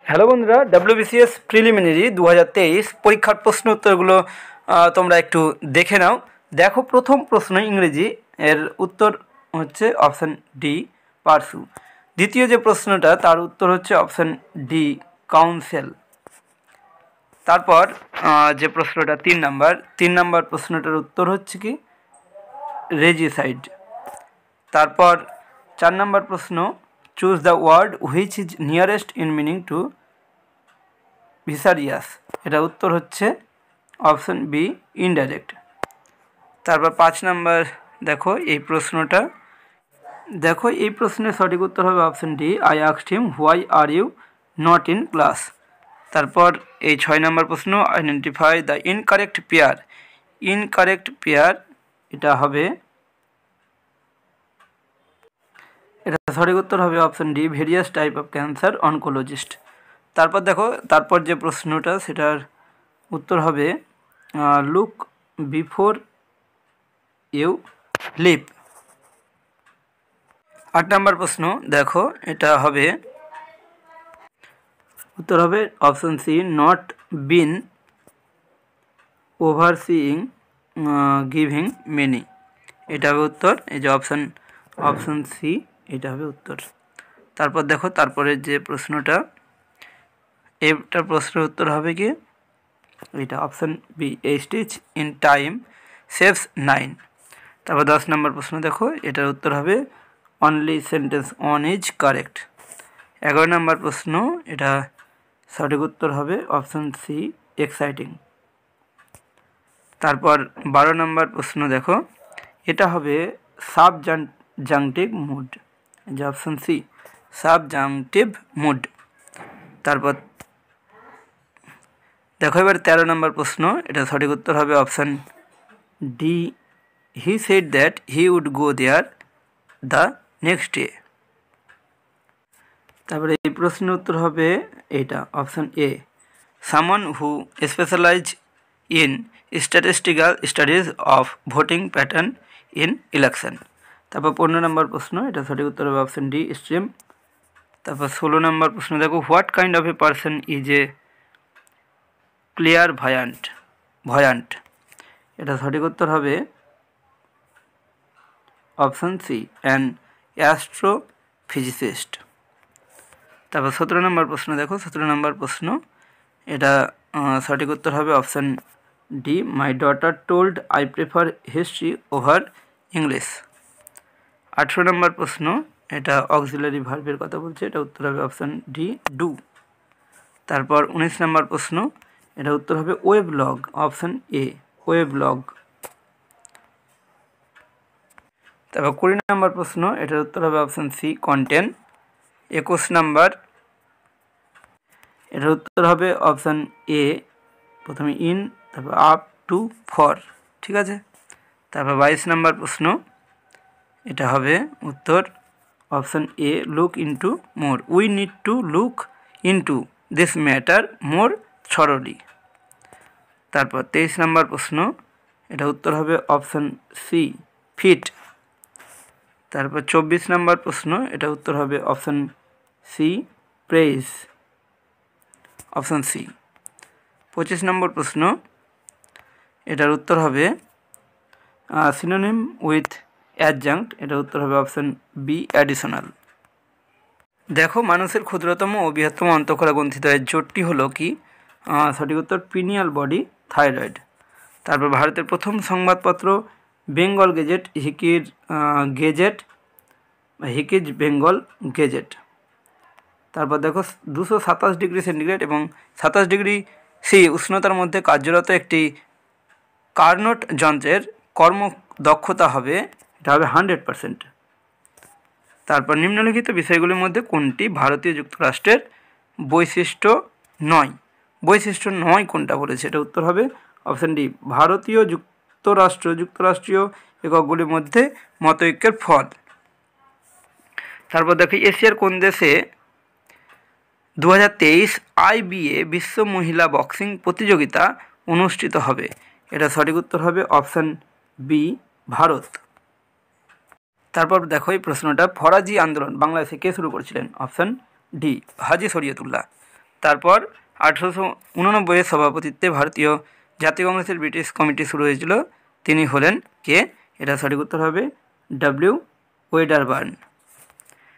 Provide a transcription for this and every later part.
Hello বন্ধুরা, WBCS preliminary 2023 পরীক্ষার প্রশ্ন উত্তরগুলো তোমরা একটু দেখে নাও। দেখো, প্রথম প্রশ্ন ইংরেজি, এর উত্তর হচ্ছে অপশান ডি পারসু। দ্বিতীয় যে প্রশ্নটা তার উত্তর হচ্ছে অপশান ডি কাউন্সিল। তারপর যে প্রশ্নটা তিন নাম্বার প্রশ্নটার উত্তর হচ্ছে কি রেজিসাইড। তারপর 4 নম্বর প্রশ্ন, choose the word which is nearest in meaning to vicarious. এটা উত্তর হচ্ছে অপশান বি ইনডাইরেক্ট। তারপর 5 নম্বর দেখো এই প্রশ্নের সঠিক উত্তর হবে option D I asked him why are you not in class. তারপর এই 6 নম্বর প্রশ্ন, আইডেন্টিফাই দ্য ইনকারেক্ট পেয়ার। এটা সঠিক উত্তর হবে option D various type of cancer oncologist. তারপর যে প্রশ্নটা সেটার উত্তর হবে লুক বিফোর ইউ লিভ। 8 নম্বর প্রশ্ন দেখো, এটা হবে উত্তর হবে option C not been overseeing giving many. এটা হবে উত্তর, এই যে অপশান সি, এটা হবে উত্তর। তারপর দেখো তারপরের যে প্রশ্নটা, এটার প্রশ্নের উত্তর হবে কি এটা option B a stitch in time saves 9। তারপর 10 নম্বর প্রশ্ন দেখো, এটার উত্তর হবে only sentence one is correct. 11 নম্বর প্রশ্ন, এটা সঠিক উত্তর হবে অপশান সি এক্সাইটিং। তারপর 12 নম্বর প্রশ্ন দেখো, এটা হবে সাবজাংটিভ মুড, যে অপশান সি সাবজাংটিভ মুড। তারপর দেখো এবার 13 নম্বর প্রশ্ন, এটা সঠিক উত্তর হবে option D he said that he would go there the next day. তারপরে এই প্রশ্নের উত্তর হবে এইটা option A someone who specialize in statistical studies of voting pattern in election. তারপর 15 নম্বর প্রশ্ন, এটা সঠিক উত্তর হবে অপশান ডি স্ট্রিম। তারপর 16 নম্বর প্রশ্ন দেখো, what kind of a person is a clairvoyant. এটা সঠিক উত্তর হবে অপশান সি অ্যান অ্যাস্ট্রোফিজিসিস্ট। তারপর 17 নম্বর প্রশ্ন দেখো, 17 নম্বর প্রশ্ন, এটা সঠিক উত্তর হবে option D my daughter told I prefer history over English. 18 নম্বর প্রশ্ন, এটা অক্সিলারি ভার্বের কথা বলছে, এটা উত্তর হবে অপশান ডি ডু। তারপর 19 নম্বর প্রশ্ন, এটা উত্তর হবে ওয়েবলগ, অপশান এ ওয়েবলগ। তারপর 20 নম্বর প্রশ্ন, এটার উত্তর হবে অপশান সি কন্টেন্ট। 21 নম্বর, এটার উত্তর হবে অপশান এ প্রথমে ইন, তারপর আপ টু ফর, ঠিক আছে। তারপর 22 নম্বর প্রশ্ন, এটা হবে উত্তর option A look into more, we need to look into this matter more thoroughly. তারপর 23 নম্বর প্রশ্ন, এটা উত্তর হবে অপশান সি ফিট। তারপর 24 নম্বর প্রশ্ন, এটা উত্তর হবে option C praise, option C. 25 নম্বর প্রশ্ন, এটার উত্তর হবে সিনোনিম উইথ অ্যাডজাংক্ট, এটার উত্তর হবে অপশান বি অ্যাডিশনাল। দেখো, মানুষের ক্ষুদ্রতম ও বৃহত্তম অন্তঃকোলা গ্রন্থিদ্বয়ের জোটটি হলো কি সঠিক উত্তর পিনিয়াল বডি থাইরয়েড। তারপর ভারতের প্রথম সংবাদপত্র Bengal gazette, Hicky's Bengal gazette. তারপর দেখো 227 ডিগ্রি সেন্টিগ্রেড এবং 27 ডিগ্রি সি উষ্ণতার মধ্যে কার্যরত একটি কার্নোট যন্ত্রের কর্মদক্ষতা হবে, এটা হবে 100%। তারপর নিম্নলিখিত বিষয়গুলির মধ্যে কোনটি ভারতীয় যুক্তরাষ্ট্রের বৈশিষ্ট্য নয় কোনটা বলেছে, এটা উত্তর হবে অপশান ডি ভারতীয় যুক্তরাষ্ট্রীয় এককগুলির মধ্যে মতৈক্যের ফল। তারপর দেখি এশিয়ার কোন দেশে 2023 IBA বিশ্ব মহিলা বক্সিং প্রতিযোগিতা অনুষ্ঠিত হবে, এটা সঠিক উত্তর হবে অপশান বি ভারত। তারপর দেখো এই প্রশ্নটা, ফরাজি আন্দোলন বাংলাদেশে কে শুরু করেছিলেন, অপশান ডি হাজি শরীয়তুল্লাহ। তারপর 1889 সভাপতিত্বে ভারতীয় জাতীয় কংগ্রেসের ব্রিটিশ কমিটি শুরু হয়েছিল। তিনি হলেন কে? এটা সঠিক উত্তর হবে ডব্লিউ ওয়েডারবার্ন।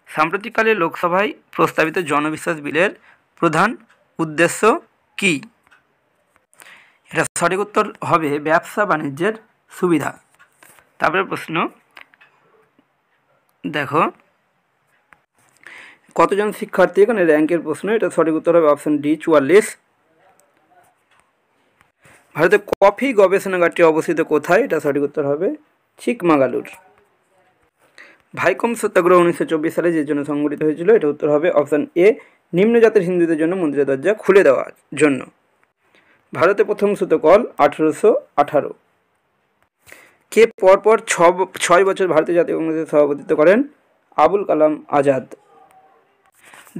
সাম্প্রতিককালে লোকসভায় প্রস্তাবিত জনবিশ্বাস বিলের প্রধান উদ্দেশ্য কি? এটা সঠিক উত্তর হবে ব্যবসা বাণিজ্যের সুবিধা। তারপরে প্রশ্ন দেখো, কতজন শিক্ষার্থী, এখানে র্যাঙ্কের প্রশ্ন। এটা সঠিক উত্তর হবে অপশন ডি 44। ভারতের কফি গবেষণাগারটি অবস্থিত কোথায়? এটা সঠিক উত্তর হবে চিকমাগালুর। ভাইকম সত্যাগ্রহ 1924 সালে যে জন্য সংগঠিত হয়েছিল? এটা উত্তর হবে অপশন এ নিম্ন জাতের হিন্দুদের জন্য মন্দিরের দরজা খুলে দেওয়ার জন্য। ভারতে প্রথম সুতকল 1818। কে পরপর 6 বছর ভারতীয় জাতীয় কংগ্রেসের সভাপতিত্ব করেন? আবুল কালাম আজাদ।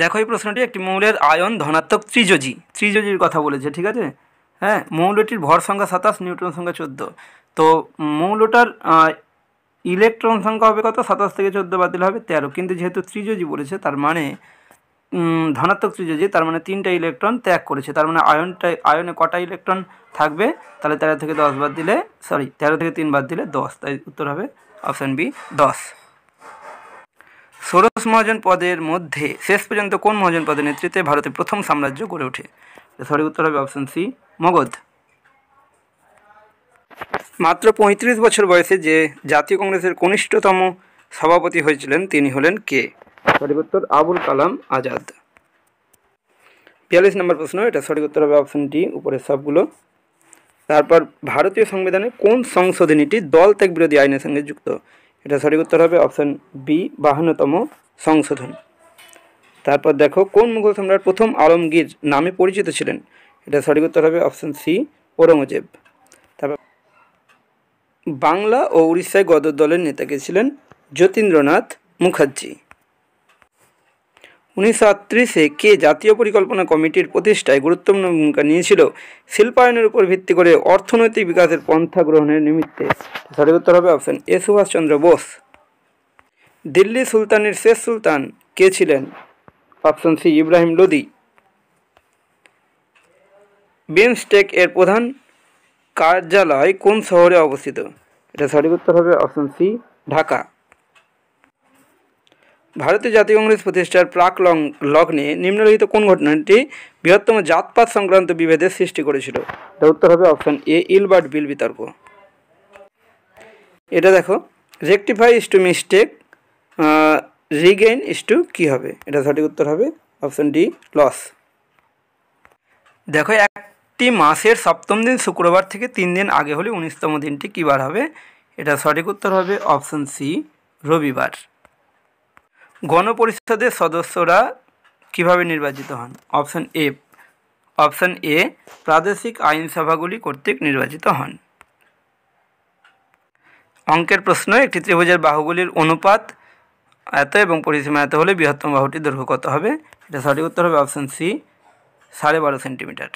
দেখো এই প্রশ্নটি একটি মৌলের আয়ন ধনাত্মক ত্রিযোজির কথা বলেছে, ঠিক আছে। হ্যাঁ, মৌলটির ভর সংখ্যা 27, নিউট্রন সংখ্যা 14। তো মৌলটার ইলেকট্রন সংখ্যা হবে কত? 27 থেকে 14 বাতিল হবে 13। কিন্তু যেহেতু ত্রিযোজি বলেছে, তার মানে ধনাত্মক ত্রিযোজি, তার মানে 3টা ইলেকট্রন ত্যাগ করেছে। তার মানে আয়নে কটা ইলেকট্রন থাকবে? তাহলে 13 থেকে 10 বাদ দিলে 13 থেকে 3 বাদ দিলে 10। তাই উত্তর হবে অপশান বি 10। ষোড়শ মহাজন পদের মধ্যে শেষ পর্যন্ত কোন মহাজন পদের নেতৃত্বে ভারতের প্রথম সাম্রাজ্য গড়ে ওঠে? সঠিক উত্তর হবে অপশান সি মগধ। মাত্র 35 বছর বয়সে যে জাতীয় কংগ্রেসের কনিষ্ঠতম সভাপতি হয়েছিলেন তিনি হলেন কে? সঠিক উত্তর আবুল কালাম আজাদ। 42 নম্বর প্রশ্ন। এটা সঠিক উত্তর হবে অপশান ডি উপরের সবগুলো। তারপর ভারতীয় সংবিধানে কোন সংশোধনীটি দল ত্যাগ বিরোধী আইনের সঙ্গে যুক্ত? এটা সঠিক উত্তর হবে অপশান বি 52তম সংশোধন। তারপর দেখো, কোন মুঘল সম্রাট প্রথম আলমগীর নামে পরিচিত ছিলেন? এটা সঠিক উত্তর হবে অপশান সি ঔরঙ্গজেব। তারপর বাংলা ও উড়িষ্যায় গদর দলের নেতা কে ছিলেন? যতীন্দ্রনাথ মুখার্জি। 1938-এ কে জাতীয় পরিকল্পনা কমিটির প্রতিষ্ঠায় গুরুত্বপূর্ণ ভূমিকা নিয়েছিল শিল্পায়নের উপর ভিত্তি করে অর্থনৈতিক বিকাশের পন্থা গ্রহণের নিমিত্তে? সঠিক উত্তর হবে অপশান এ সুভাষচন্দ্র বোস। দিল্লি সুলতানের শেষ সুলতান কে ছিলেন? Option C Ibrahim Lodi. BIMSTEC এর প্রধান কার্যালয় কোন শহরে অবস্থিত? এটা সঠিক উত্তর হবে অপশান সি ঢাকা। ভারতীয় জাতীয় কংগ্রেস প্রতিষ্ঠার প্রাক লগ্নে নিম্নলিখিত কোন ঘটনাটি বৃহত্তম জাতপাত সংক্রান্ত বিভেদের সৃষ্টি করেছিল? এটা উত্তর হবে অপশান এ ইলবার্ট বিল বিতর্ক। এটা দেখো, rectify is to mistake, Regain is to কী হবে? এটা সঠিক উত্তর হবে অপশান ডি লস। দেখো, একটি মাসের 7ম দিন শুক্রবার থেকে 3 দিন আগে হলে 19তম দিনটি কী বার হবে? এটা সঠিক উত্তর হবে অপশান সি রবিবার। গণপরিষদের সদস্যরা কিভাবে নির্বাচিত হন? অপশান এ প্রাদেশিক আইনসভাগুলি কর্তৃক নির্বাচিত হন। অঙ্কের প্রশ্ন, একটি ত্রিভুজের বাহুগুলির অনুপাত এত এবং পরিসীমা এত হলে বৃহত্তম বাহুটির দৈর্ঘ্য কত হবে? এটা সঠিক উত্তর হবে অপশান সি 12.5 সেন্টিমিটার।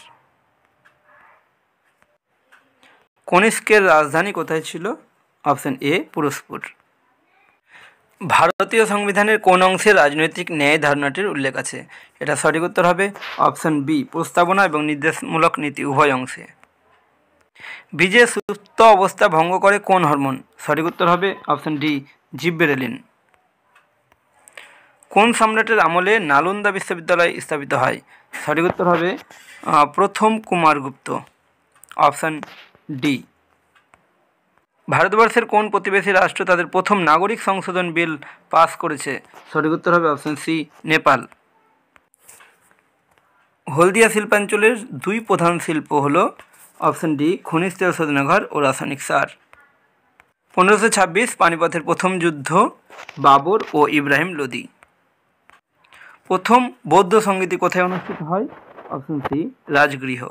কনিষ্কের রাজধানী কোথায় ছিল? Option A Purushapur. ভারতীয় সংবিধানের কোন অংশে রাজনৈতিক ন্যায় ধারণাটির উল্লেখ আছে? এটা সঠিক উত্তর হবে অপশান বি প্রস্তাবনা এবং নির্দেশমূলক নীতি উভয় অংশে। বীজের সুপ্ত অবস্থা ভঙ্গ করে কোন হরমোন? সঠিক উত্তর হবে অপশান ডি জিব্বেরেলিন। কোন সম্রাটের আমলে নালন্দা বিশ্ববিদ্যালয় স্থাপিত হয়? সঠিক উত্তর হবে প্রথম কুমারগুপ্ত, অপশান ডি। ভারতবর্ষের কোন প্রতিবেশী রাষ্ট্র তাদের প্রথম নাগরিক সংশোধন বিল পাস করেছে? সঠিক উত্তর হবে অপশান সি নেপাল। হলদিয়া শিল্পাঞ্চলের 2 প্রধান শিল্প হলো? অপশান ডি খনিজ তেল শোধনাগার ও রাসায়নিক সার। 1526 পানিপথের প্রথম যুদ্ধ বাবর ও ইব্রাহিম লোদি। প্রথম বৌদ্ধ সঙ্গীতি কোথায় অনুষ্ঠিত হয়? Option C Rajgriha.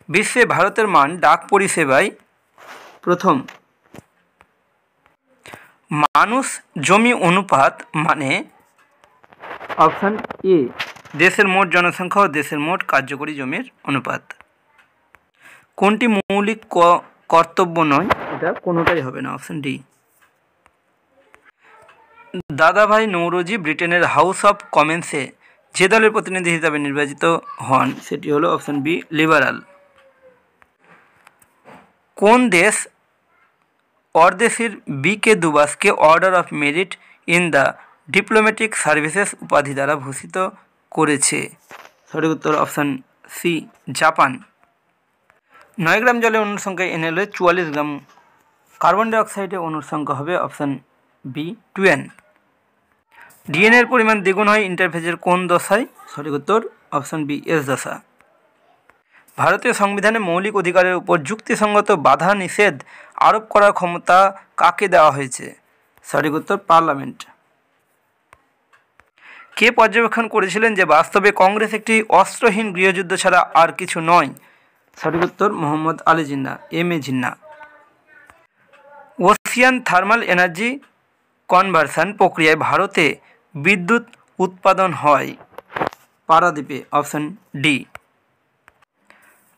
বিশ্বে ভারতের মান ডাক পরিষেবায় প্রথম। মানুষ জমি অনুপাত মানে? অপশান এ দেশের মোট জনসংখ্যা ও দেশের মোট কার্যকরী জমির অনুপাত। কোনটি মৌলিক কর্তব্য নয়? এটা কোনোটাই হবে না, অপশান ডি। দাদাভাই নৌরোজি ব্রিটেনের হাউস অফ কমন্সে যে দলের প্রতিনিধি হিসাবে নির্বাচিত হন সেটি হলো অপশন বি লিবারাল। কোন দেশ অর্দেশির বি.কে. দুবাসকে order of merit in the diplomatic services উপাধি দ্বারা ভূষিত করেছে? সঠিক উত্তর অপশন সি জাপান। 9 গ্রাম জলে অণুর সংখ্যা এন হলে 44 গ্রাম। কার্বন ডাইঅক্সাইডে অণুর সংখ্যা হবে অপশন বি 2n। ডিএনএর পরিমাণ দ্বিগুণ হয় ইন্টারফেজের কোন দশায়? সঠিক উত্তর অপশন বি এস দশা। ভারতীয় সংবিধানে মৌলিক অধিকারের উপর যুক্তিসঙ্গত বাধা নিষেধ আরোপ করার ক্ষমতা কাকে দেওয়া হয়েছে? সঠিক উত্তর পার্লামেন্ট। কে পর্যবেক্ষণ করেছিলেন যে বাস্তবে কংগ্রেস একটি অস্ত্রহীন গৃহযুদ্ধ ছাড়া আর কিছু নয়? সঠিক উত্তর Mohammad Ali Jinnah, M A Jinnah. Ocean thermal energy conversion প্রক্রিয়ায় ভারতে বিদ্যুৎ উৎপাদন হয় পারাদ্বীপে, অপশন ডি।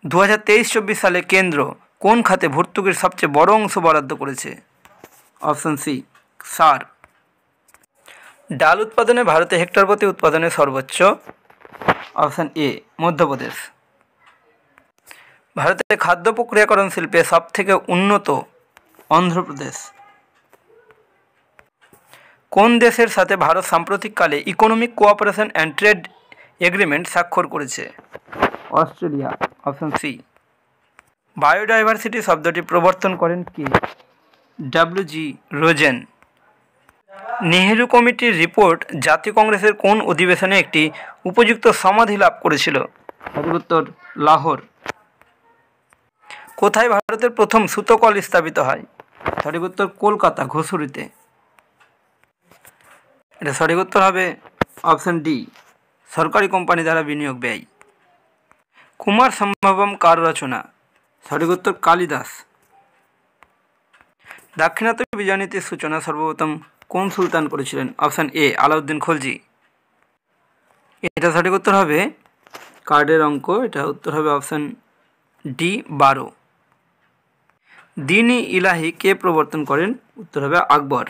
2023-24 সালে কেন্দ্র কোন খাতে ভর্তুকির সবচেয়ে বড় অংশ বরাদ্দ করেছে? অপশন সি সার। ডাল উৎপাদনে ভারতে হেক্টর প্রতি উৎপাদনের সর্বোচ্চ? Option A Madhya Pradesh. ভারতের খাদ্য প্রক্রিয়াকরণ শিল্পে সবথেকে উন্নত? অন্ধ্রপ্রদেশ। কোন দেশের সাথে ভারত সাম্প্রতিককালে economic cooperation and trade agreement স্বাক্ষর করেছে? Australia, option C. বায়োডাইভার্সিটি শব্দটি প্রবর্তন করেন কে? ডব্লিউ.জি. রোজেন। নেহেরু কমিটির রিপোর্ট জাতীয় কংগ্রেসের কোন অধিবেশনে একটি উপযুক্ত সমাধি লাভ করেছিল? সঠিক উত্তর লাহোর। কোথায় ভারতের প্রথম সুতো কল স্থাপিত হয়? সঠিক উত্তর কলকাতা, ঘুষুরিতে। এটা সঠিক উত্তর হবে অপশন ডি সরকারি কোম্পানি দ্বারা বিনিয়োগ ব্যয়। কুমার সম্ভবম কার রচনা? সঠিক উত্তর কালিদাস। দাক্ষিণাত্য বিজয়নীতির সূচনা সর্বপ্রথম কোন সুলতান করেছিলেন? Option A Alauddin Khalji. এটা সঠিক উত্তর হবে কার্ডের অঙ্ক, এটা উত্তর হবে অপশন ডি 12। দ্বীন-ই ইলাহি কে প্রবর্তন করেন? উত্তর হবে আকবর।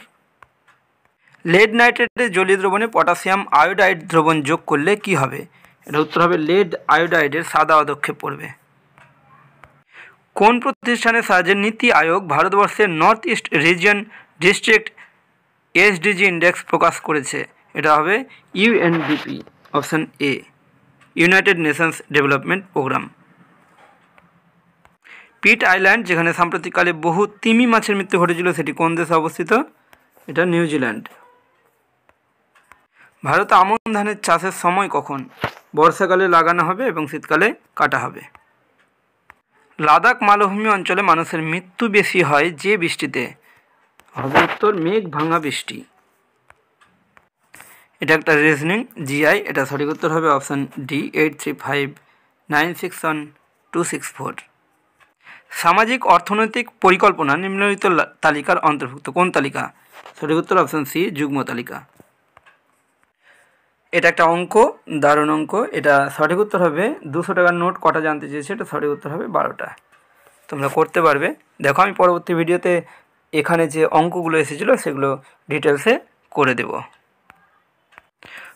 লেড নাইট্রেটের জলীয় দ্রবণে পটাশিয়াম আয়োডাইড দ্রবণ যোগ করলে কি হবে? এটা উত্তর হবে লেড আয়োডাইডের সাদা অধক্ষেপ পড়বে। কোন প্রতিষ্ঠানের সাহায্যে নীতি আয়োগ ভারতবর্ষের north east region district SDG index প্রকাশ করেছে? এটা হবে UNDP, option A United Nations development programme. Pitt island যেখানে সাম্প্রতিককালে বহু তিমি মাছের মৃত্যু ঘটেছিল সেটি কোন দেশে অবস্থিত? এটা নিউজিল্যান্ড। ভারতে আমন ধানের চাষের সময় কখন? বর্ষাকালে লাগানো হবে এবং শীতকালে কাটা হবে। লাদাখ মালভূমি অঞ্চলে মানুষের মৃত্যু বেশি হয় যে বৃষ্টিতে? হবে উত্তর মেঘ ভাঙা বৃষ্টি। এটা একটা রিজনিং জিআই, এটা সঠিক উত্তর হবে অপশন ডি 8359611264। সামাজিক অর্থনৈতিক পরিকল্পনা নিম্নলিখিত তালিকার অন্তর্ভুক্ত কোন তালিকা? সঠিক উত্তর অপশন সি যুগ্ম তালিকা। এটা একটা অঙ্ক, দারুণ অঙ্ক। এটা সঠিক উত্তর হবে 200 টাকার নোট কটা জানতে চেয়েছে, এটা সঠিক উত্তর হবে 12টা। তোমরা করতে পারবে। দেখো আমি পরবর্তী ভিডিওতে এখানে যে অঙ্কগুলো এসেছিলো সেগুলো ডিটেলসে করে দেব।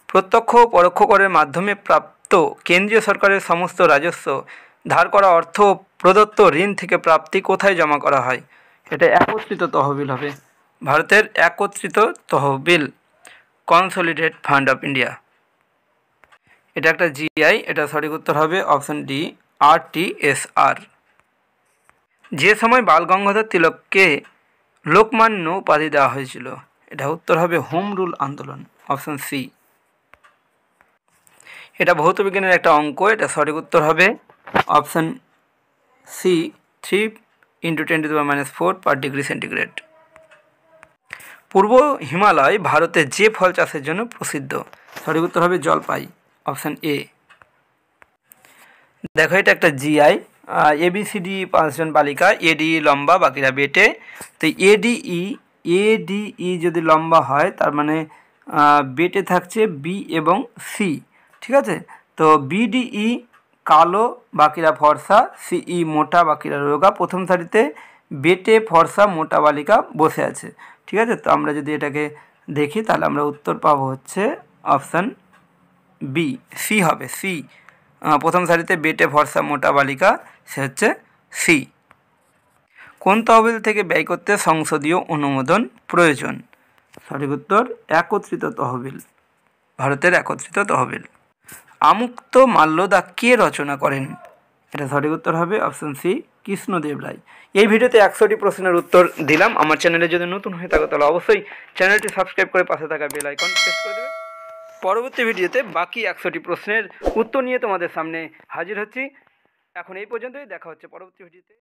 প্রত্যক্ষ ও পরোক্ষ করের মাধ্যমে প্রাপ্ত কেন্দ্রীয় সরকারের সমস্ত রাজস্ব, ধার করা অর্থ, প্রদত্ত ঋণ থেকে প্রাপ্তি কোথায় জমা করা হয়? এটা একত্রিত তহবিল হবে। ভারতের একত্রিত তহবিল, কনসলিডেটেড ফান্ড অফ ইন্ডিয়া। এটা একটা জিআই, এটা সঠিক উত্তর হবে অপশন ডি RTSR। যে সময় বাল গঙ্গাধর তিলককে লোকমান্য উপাধি দেওয়া হয়েছিল? এটা উত্তর হবে হোম রুল আন্দোলন, অপশন সি। এটা ভৌত বিজ্ঞানের একটা অঙ্ক, এটা সঠিক উত্তর হবে option C 3 × 10⁻⁴ per degree centigrade. পূর্ব হিমালয় ভারতে যে ফল চাষের জন্য প্রসিদ্ধ? সঠিক উত্তর হবে জলপাই, অপশন এ। দেখো এটা একটা জিআই, ABCD 5 জন বালিকা, ADE লম্বা বাকিরা বেটে। তো ADE যদি লম্বা হয় তার মানে বেটে থাকছে বি এবং সি, ঠিক আছে। তো BDE কালো বাকিরা ফর্সা, CE মোটা বাকিরা রোগা। প্রথম সারিতে বেটে ফর্সা মোটা বালিকা বসে আছে, ঠিক আছে। তো আমরা যদি এটাকে দেখি তাহলে আমরা উত্তর পাবো হচ্ছে অপশান বি, সি হবে, সি। প্রথম সারিতে বেটে ভরসা মোটা বালিকা, সে হচ্ছে সি। কোন তহবিল থেকে ব্যয় করতে সংসদীয় অনুমোদন প্রয়োজন? সঠিক উত্তর একত্রিত তহবিল, ভারতের একত্রিত তহবিল। আমুক্ত মাল্যদা কে রচনা করেন? এটা সঠিক উত্তর হবে অপশন সি, কৃষ্ণদেব রায়। এই ভিডিওতে 100টি প্রশ্নের উত্তর দিলাম। আমার চ্যানেলে যদি নতুন হয়ে থাকো তাহলে অবশ্যই চ্যানেলটি সাবস্ক্রাইব করে পাশে থাকা বেল আইকন প্রেস করে দেবে। পরবর্তী ভিডিওতে বাকি 100টি প্রশ্নের উত্তর নিয়ে তোমাদের সামনে হাজির হচ্ছি। এখন এই পর্যন্তই, দেখা হচ্ছে পরবর্তী ভিডিওতে।